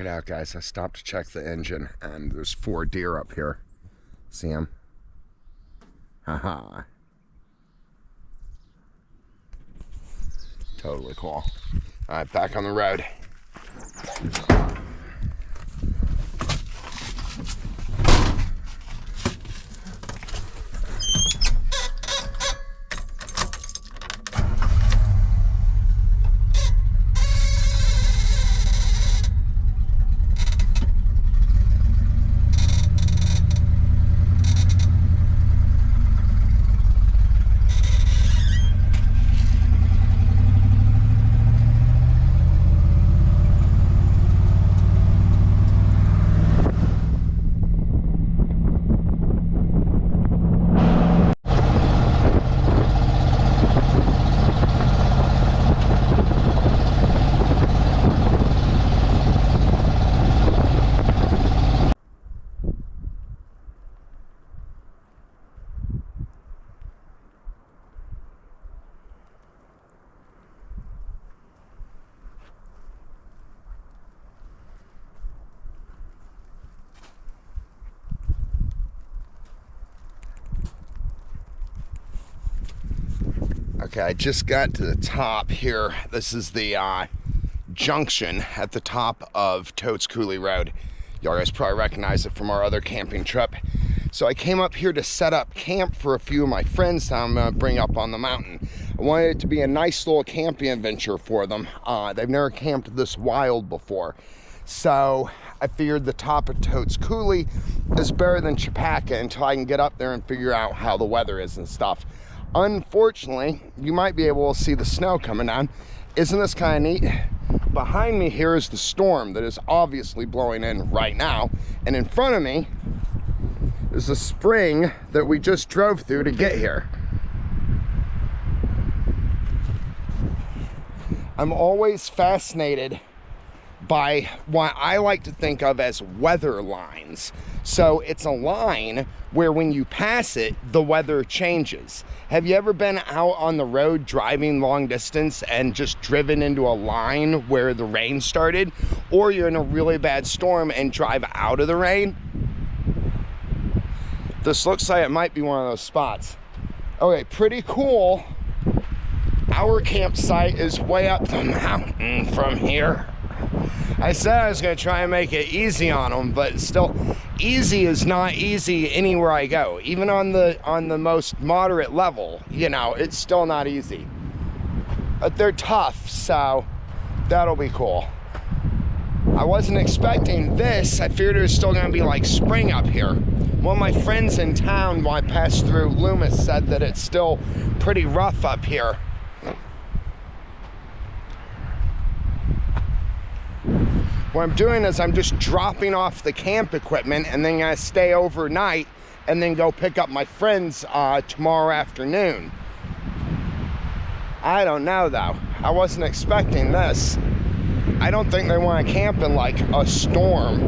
it out, guys. I stopped to check the engine, and there's 4 deer up here. See them? Haha. Totally cool. All right, back on the road. Okay, I just got to the top here. This is the junction at the top of Totes Coulee Road. Y'all guys probably recognize it from our other camping trip. So I came up here to set up camp for a few of my friends that I'm gonna bring up on the mountain. I wanted it to be a nice little camping adventure for them. They've never camped this wild before. So I figured the top of Totes Coulee is better than Chapaka until I can get up there and figure out how the weather is and stuff. Unfortunately, you might be able to see the snow coming down. Isn't this kind of neat? Behind me here is the storm that is obviously blowing in right now. And in front of me is the spring that we just drove through to get here. I'm always fascinated by what I like to think of as weather lines. So it's a line where when you pass it, the weather changes. Have you ever been out on the road driving long distance and just driven into a line where the rain started? Or you're in a really bad storm and drive out of the rain? This looks like it might be one of those spots. Okay, pretty cool. Our campsite is way up the mountain from here. I said I was going to try and make it easy on them, but still, easy is not easy anywhere I go. Even on the most moderate level, you know, it's still not easy. But they're tough, so that'll be cool. I wasn't expecting this. I figured it was still going to be like spring up here. One of my friends in town, when I passed through Loomis, said that it's still pretty rough up here. What I'm doing is I'm just dropping off the camp equipment and then I stay overnight and then go pick up my friends tomorrow afternoon. I don't know though. I wasn't expecting this. I don't think they want to camp in like a storm.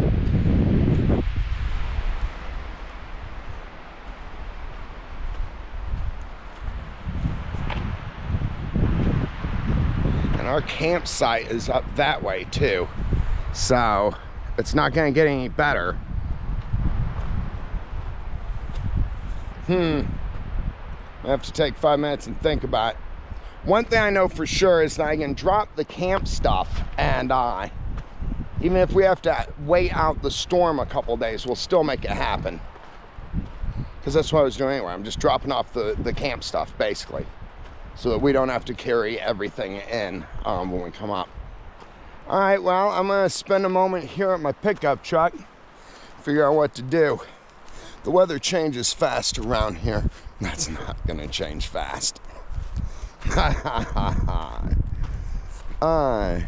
And our campsite is up that way too. So it's not going to get any better. I have to take 5 minutes and think about it. One thing I know for sure is that I can drop the camp stuff, and even if we have to wait out the storm a couple days, we'll still make it happen. Because that's what I was doing anyway. I'm just dropping off the camp stuff, basically, so that we don't have to carry everything in when we come up. All right, well, I'm gonna spend a moment here at my pickup truck, figure out what to do. The weather changes fast around here. That's not gonna change fast. Ha ha ha ha.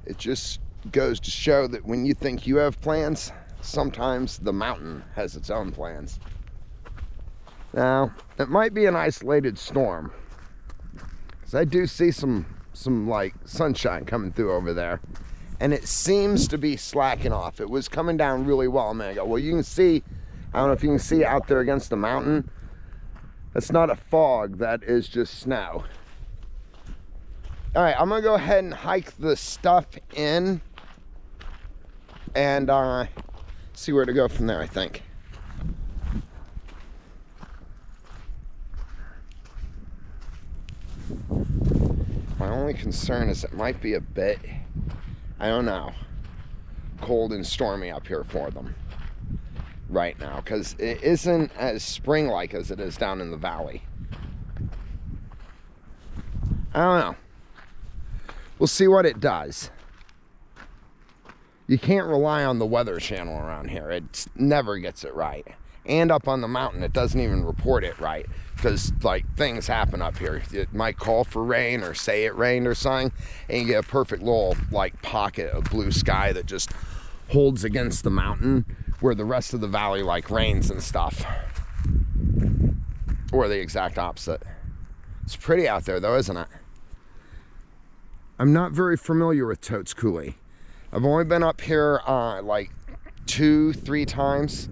It just goes to show that when you think you have plans, sometimes the mountain has its own plans. Now, it might be an isolated storm, because I do see some like sunshine coming through over there, and it seems to be slacking off. It was coming down really well a minute ago. Well, you can see, I don't know if you can see out there against the mountain, that's not a fog, that is just snow. All right, I'm gonna go ahead and hike the stuff in and see where to go from there, I think. My only concern is it might be a bit, I don't know, cold and stormy up here for them right now, because it isn't as spring-like as it is down in the valley. I don't know. We'll see what it does. You can't rely on the Weather Channel around here. It never gets it right. And up on the mountain, it doesn't even report it right, because like things happen up here. It might call for rain or say it rained or something, and you get a perfect little like pocket of blue sky that just holds against the mountain, where the rest of the valley like rains and stuff. Or the exact opposite. It's pretty out there though, isn't it? I'm not very familiar with Totes Coulee. I've only been up here like 2-3 times.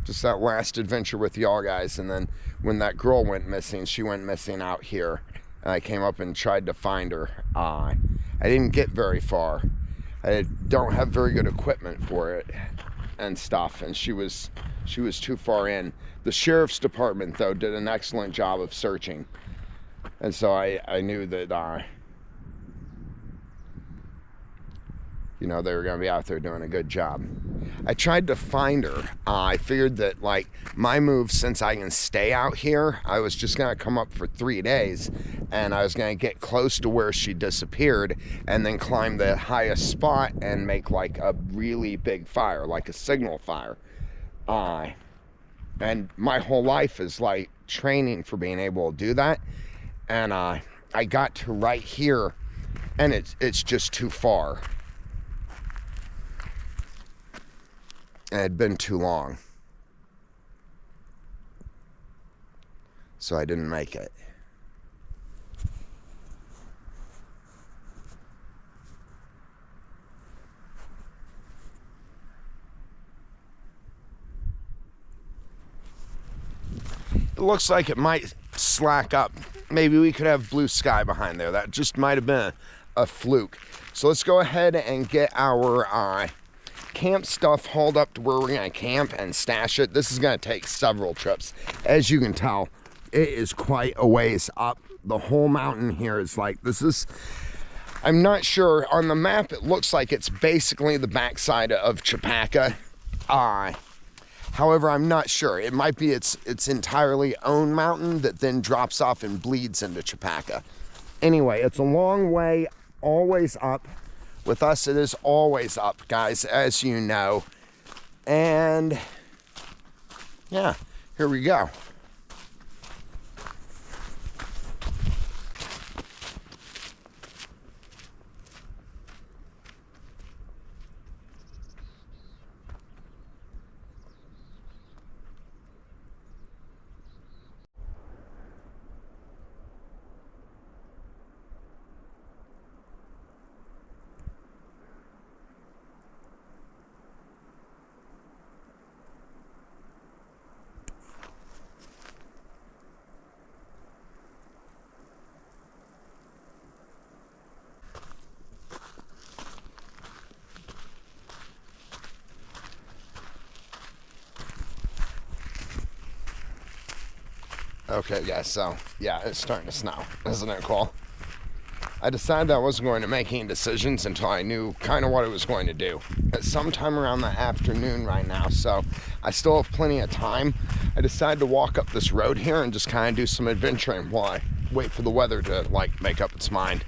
Just that last adventure with y'all guys, and then when that girl went missing, she went missing out here. And I came up and tried to find her. I didn't get very far. I don't have very good equipment for it and stuff, and she was too far in. The sheriff's department though did an excellent job of searching, and so I knew that you know, they were going to be out there doing a good job. I tried to find her. I figured that like my move, since I can stay out here, I was just going to come up for 3 days, and I was going to get close to where she disappeared and then climb the highest spot and make like a really big fire, like a signal fire. And my whole life is like training for being able to do that. And I got to right here, and it's just too far. It had been too long, so I didn't make it. It looks like it might slack up. Maybe we could have blue sky behind there. That just might have been a fluke. So let's go ahead and get our camp stuff hauled up to where we're gonna camp and stash it. This is gonna take several trips. As you can tell, it is quite a ways up. The whole mountain here is like, this is, I'm not sure, on the map it looks like it's basically the backside of Chappaqua. However, I'm not sure. It might be its entirely own mountain that then drops off and bleeds into Chappaqua. Anyway, it's a long way, always up. With us, it is always up, guys, as you know. And yeah, here we go. Okay, guys, so yeah, it's starting to snow, isn't it cool? I decided I wasn't going to make any decisions until I knew kind of what it was going to do. It's sometime around the afternoon right now, so I still have plenty of time. I decided to walk up this road here and just kind of do some adventuring while I wait for the weather to like make up its mind.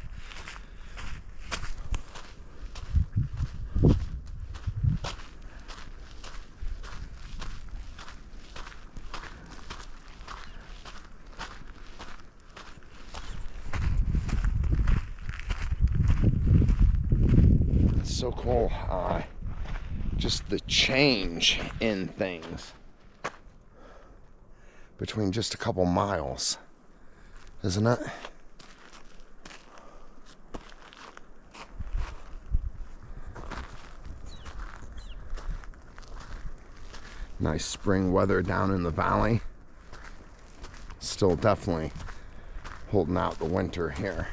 So cool. just the change in things between just a couple miles, isn't it? Nice spring weather down in the valley. Still definitely holding out the winter here.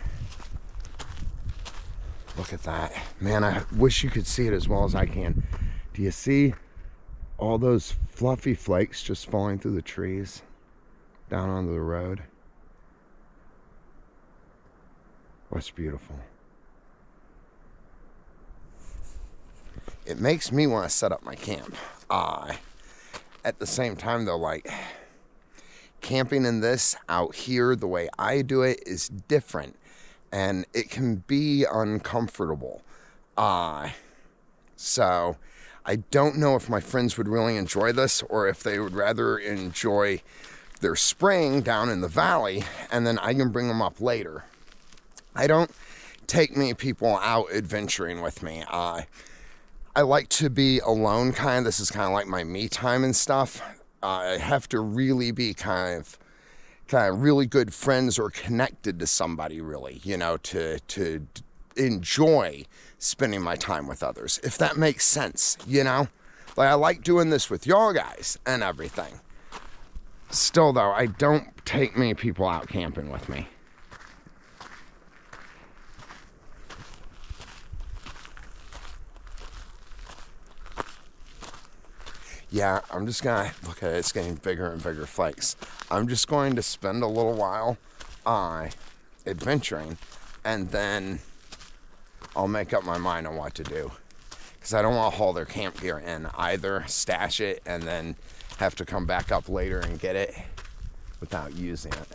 Look at that. Man, I wish you could see it as well as I can. Do you see all those fluffy flakes just falling through the trees down onto the road? That's beautiful. It makes me want to set up my camp. At the same time though, like, camping in this out here, the way I do it is different, and it can be uncomfortable. So I don't know if my friends would really enjoy this, or if they would rather enjoy their spring down in the valley and then I can bring them up later. I don't take many people out adventuring with me. I like to be alone, kind of. This is kind of like my me time and stuff. I have to really be kind of really good friends or connected to somebody, really, you know, to enjoy spending my time with others, if that makes sense, you know? Like, I like doing this with y'all guys and everything. Still, though, I don't take many people out camping with me. Yeah, I'm just gonna look at it. It's getting bigger and bigger flakes. I'm just going to spend a little while adventuring, and then I'll make up my mind on what to do, because I don't want to haul their camp gear in either, stash it, and then have to come back up later and get it without using it.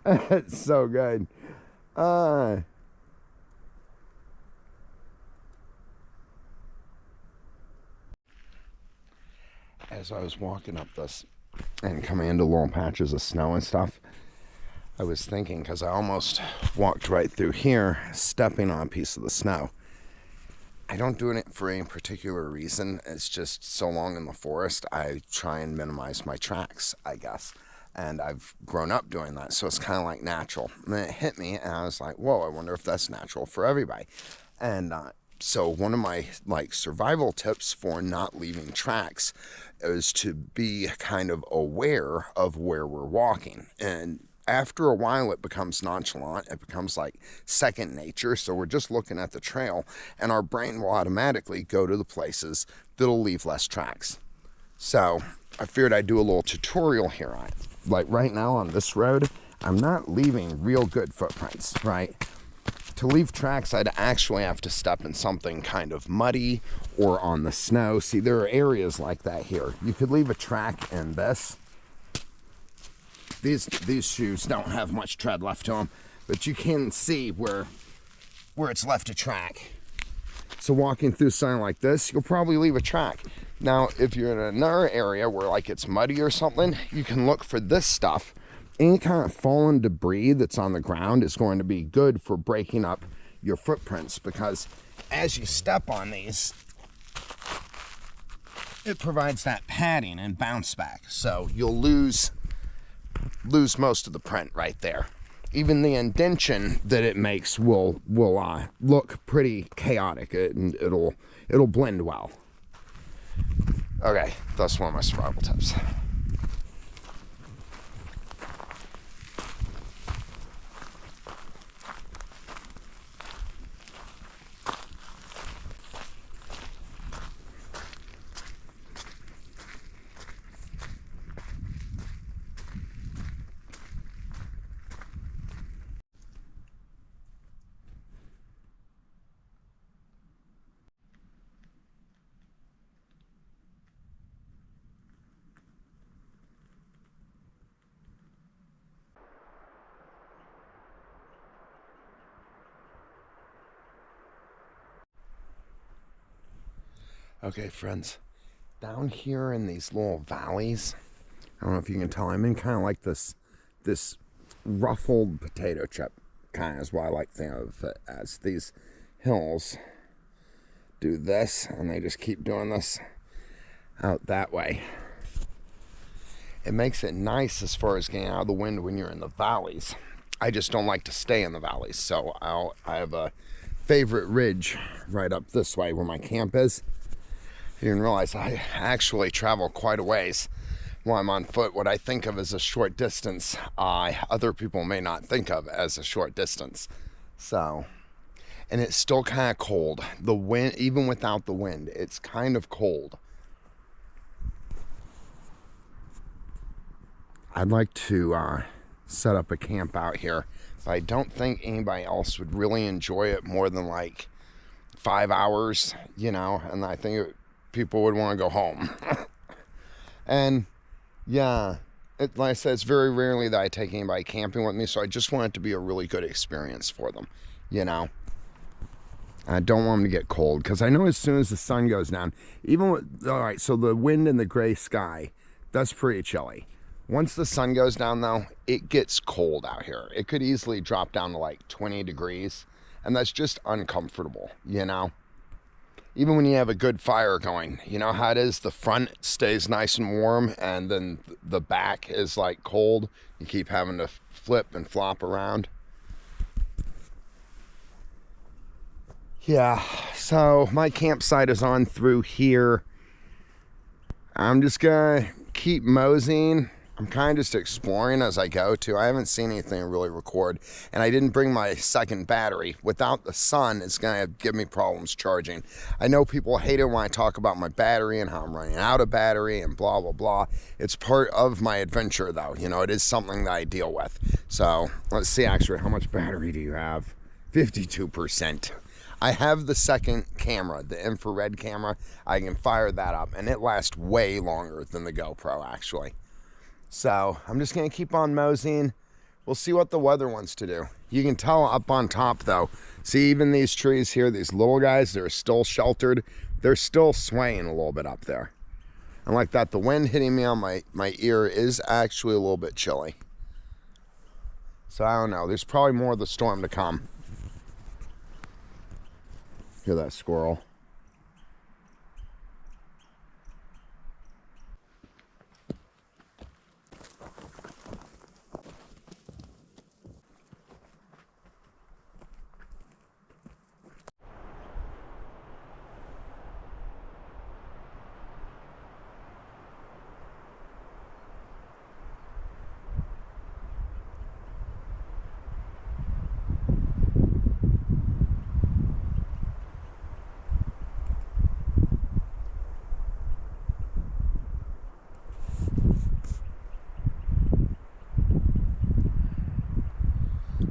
That's so good. As I was walking up this and coming into little patches of snow and stuff, I was thinking, because I almost walked right through here, stepping on a piece of the snow. I don't do it for any particular reason. It's just so long in the forest, I try and minimize my tracks, I guess. And I've grown up doing that, so it's kind of like natural. And then it hit me, and I was like, whoa, I wonder if that's natural for everybody. And so one of my survival tips for not leaving tracks is to be kind of aware of where we're walking. And after a while, it becomes nonchalant. It becomes like second nature. So we're just looking at the trail, and our brain will automatically go to the places that'll leave less tracks. So I figured I'd do a little tutorial here on it. Like right now on this road, I'm not leaving real good footprints, right? To leave tracks, I'd actually have to step in something kind of muddy or on the snow. See, there are areas like that here. You could leave a track in this. These shoes don't have much tread left to them, but you can see where it's left a track. So walking through something like this, you'll probably leave a track. Now, if you're in another area where like it's muddy or something, you can look for this stuff. Any kind of fallen debris that's on the ground is going to be good for breaking up your footprints, because as you step on these, it provides that padding and bounce back. So you'll lose most of the print right there. Even the indentation that it makes will look pretty chaotic, and it'll blend well. Okay, that's one of my survival tips. Okay, friends, down here in these little valleys, I don't know if you can tell, I'm in kind of like this ruffled potato chip, kind of is what I like to think of it as. These hills do this, and they just keep doing this out that way. It makes it nice as far as getting out of the wind when you're in the valleys. I just don't like to stay in the valleys, so I have a favorite ridge right up this way where my camp is. You didn't realize I actually travel quite a ways while I'm on foot. What I think of as a short distance, other people may not think of as a short distance. So, and it's still kind of cold. The wind, even without the wind, it's kind of cold. I'd like to set up a camp out here, but I don't think anybody else would really enjoy it more than like 5 hours, you know, and I think people would want to go home. And yeah, like I said, it's very rarely that I take anybody camping with me, so I just want it to be a really good experience for them, you know. I don't want them to get cold, because I know as soon as the sun goes down, even with, all right, so the wind and the gray sky, that's pretty chilly. Once the sun goes down, though, it gets cold out here. It could easily drop down to like 20 degrees, and that's just uncomfortable, you know. Even when you have a good fire going, you know how it is, the front stays nice and warm, and then the back is like cold. You keep having to flip and flop around. Yeah, so my campsite is on through here. I'm just gonna keep moseying. I'm kind of just exploring as I go too. I haven't seen anything to really record, and I didn't bring my second battery. Without the sun, it's gonna give me problems charging. I know people hate it when I talk about my battery and how I'm running out of battery and blah, blah, blah. It's part of my adventure though. You know, it is something that I deal with. So let's see actually, how much battery do you have? 52%. I have the second camera, the infrared camera. I can fire that up, and it lasts way longer than the GoPro actually. So I'm just gonna keep on moseying. We'll see what the weather wants to do. You can tell up on top though, see even these trees here, these little guys, they're still sheltered. They're still swaying a little bit up there. And like that, the wind hitting me on my ear is actually a little bit chilly. So I don't know, there's probably more of the storm to come. Hear that squirrel?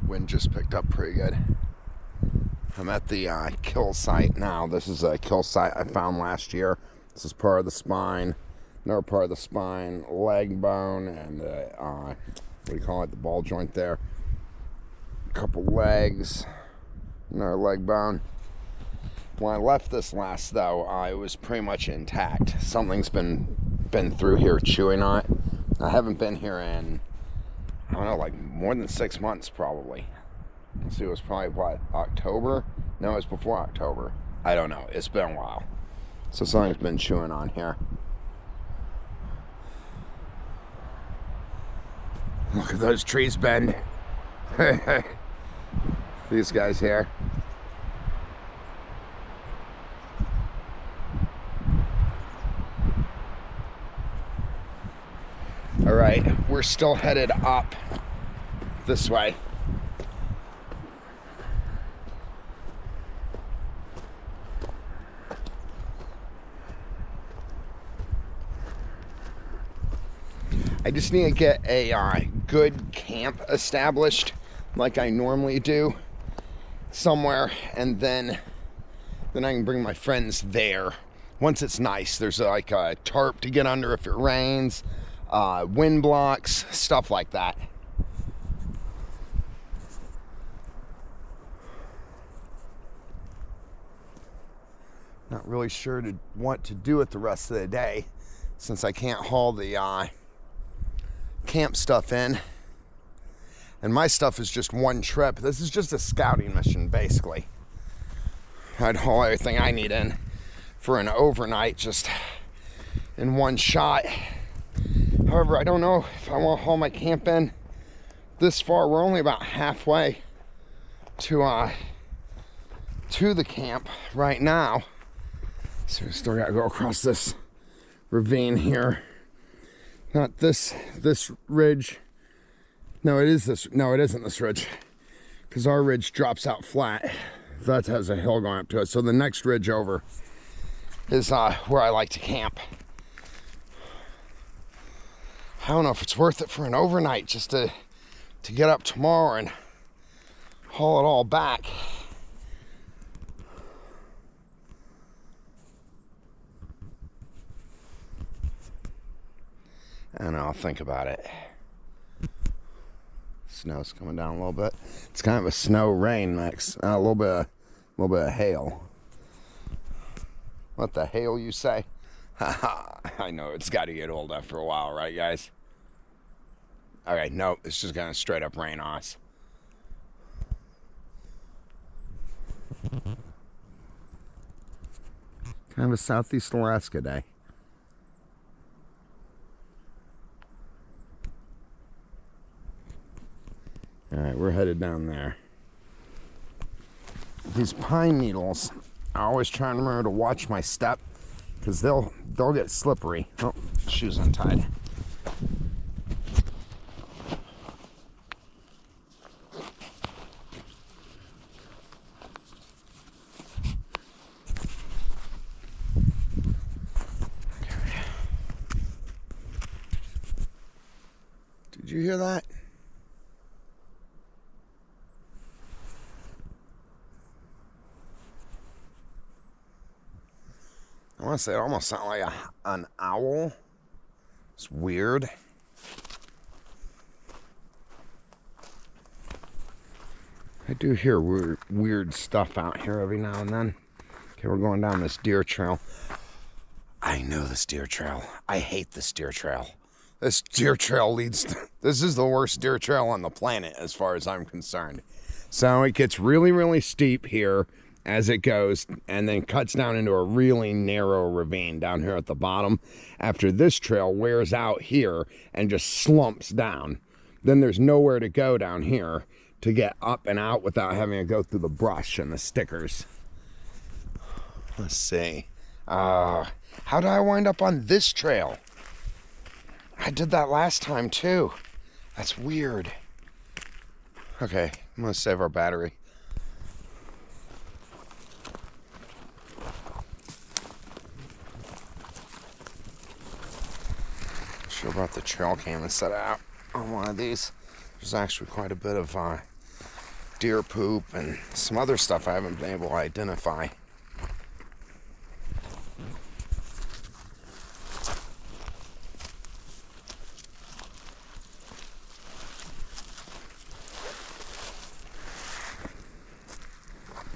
Wind just picked up pretty good. I'm at the kill site now. This is a kill site I found last year. This is part of the spine, another part of the spine, leg bone, and what do you call it, the ball joint there. A couple legs, another leg bone. When I left this last though, it was pretty much intact. Something's been through here chewing on it. I haven't been here in, I don't know, like more than 6 months probably. Let's see, it was probably what, October? No, it was before October. I don't know, it's been a while. So something's been chewing on here. Look at those trees bend. These guys here. All right, we're still headed up this way. I just need to get a good camp established like I normally do somewhere, and then I can bring my friends there. Once it's nice, there's like a tarp to get under if it rains, wind blocks, stuff like that. Not really sure to what to do it the rest of the day since I can't haul the camp stuff in. And my stuff is just one trip. This is just a scouting mission, basically. I'd haul everything I need in for an overnight, just in one shot. However, I don't know if I want to haul my camp in this far. We're only about halfway to the camp right now. So we still gotta go across this ravine here. Not this ridge. No, it is this. No, it isn't this ridge, because our ridge drops out flat. That has a hill going up to it. So the next ridge over is where I like to camp. I don't know if it's worth it for an overnight just to get up tomorrow and haul it all back. I don't know, I'll think about it. Snow's coming down a little bit. It's kind of a snow rain mix. A little bit of hail. What the hail, you say? Haha, I know it's got to get old after a while, right, guys? All right, no, it's just gonna straight up rain on us. Kind of a Southeast Alaska day. All right, we're headed down there. These pine needles, I always try and remember to watch my step, because they'll get slippery. Oh, shoes untied. Did you hear that? I want to say it almost sounded like an owl. It's weird. I do hear weird stuff out here every now and then. Okay, we're going down this deer trail. I know this deer trail. I hate this deer trail. This deer trail this is the worst deer trail on the planet as far as I'm concerned. So it gets really, really steep here as it goes, and then cuts down into a really narrow ravine down here at the bottom. After this trail wears out here and just slumps down, then there's nowhere to go down here to get up and out without having to go through the brush and the stickers. Let's see. How did I wind up on this trail? I did that last time too. That's weird. Okay, I'm gonna save our battery. Sure about the trail cam and set out on one of these. There's actually quite a bit of deer poop and some other stuff I haven't been able to identify.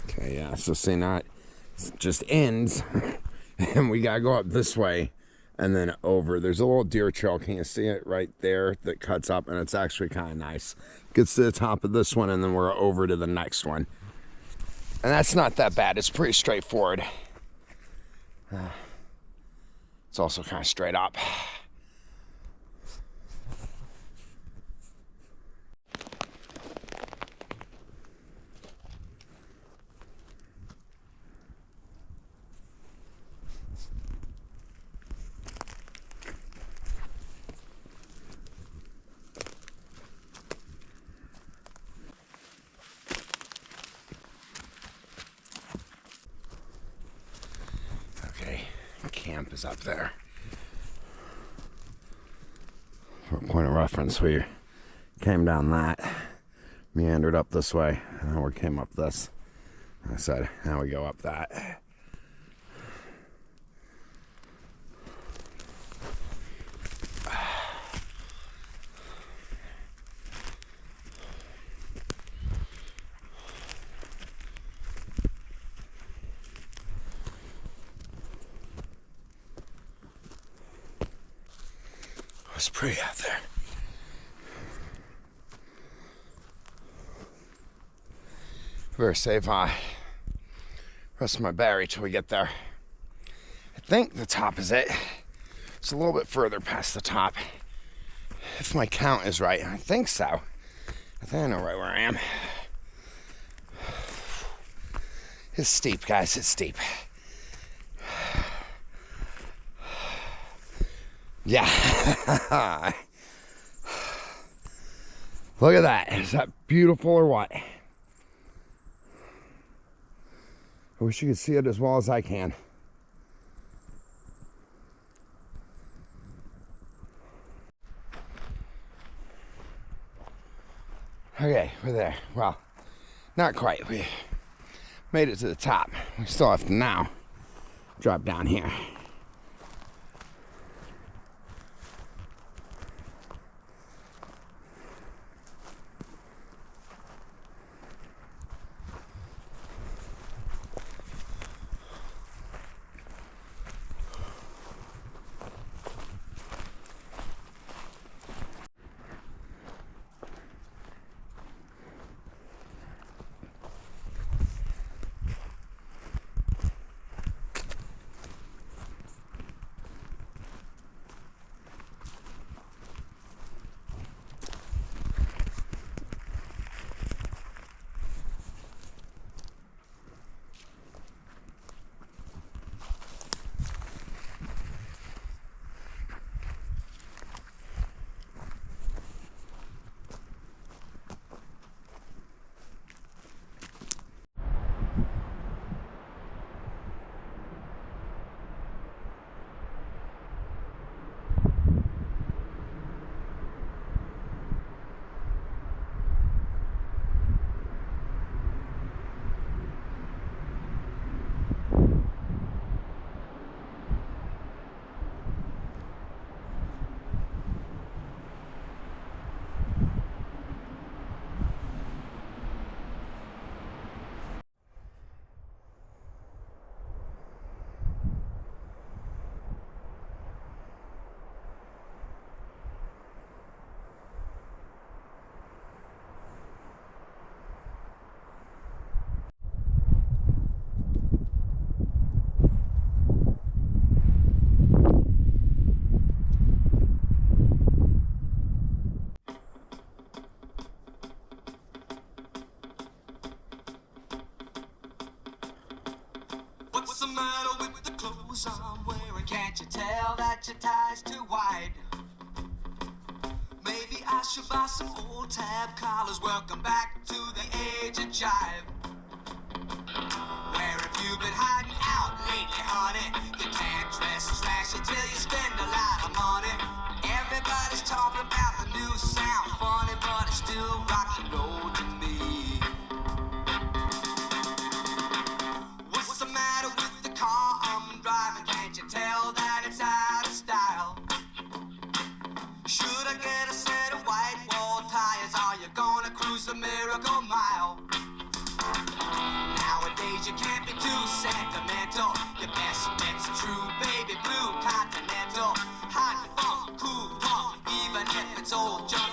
Okay, yeah, so see, not just ends and we gotta go up this way and then over. There's a little deer trail, can you see it right there, that cuts up, and it's actually kind of nice. Gets to the top of this one and then we're over to the next one. And that's not that bad, it's pretty straightforward. It's also kind of straight up. Camp is up there. For a point of reference, we came down that, meandered up this way, and then we came up this. I said, now we go up that. It's pretty out there. Better save rest of my battery till we get there. I think the top is it. It's a little bit further past the top. If my count is right, I think so. I think I know right where I am. It's steep, guys, it's steep. Yeah. Look at that. Is that beautiful or what? I wish you could see it as well as I can. Okay, we're there. Well, not quite. We made it to the top. We still have to now drop down here. What's the matter with the clothes I'm wearing? Can't you tell that your tie's too wide? Maybe I should buy some old tab collars. Welcome back to the age of jive. Where have you been hiding out lately, honey? You can't dress trashy till you spend a lot of money. Everybody's talking about the new sound, funny, but it's still rock and roll to me. What's the matter with the car I'm driving? Can't you tell that it's out of style? Should I get a set of white wall tires? Are you gonna cruise the Miracle Mile? Nowadays you can't be too sentimental. Your best bet's a true baby blue Continental. Hot funk, cool punk, even if it's old junk.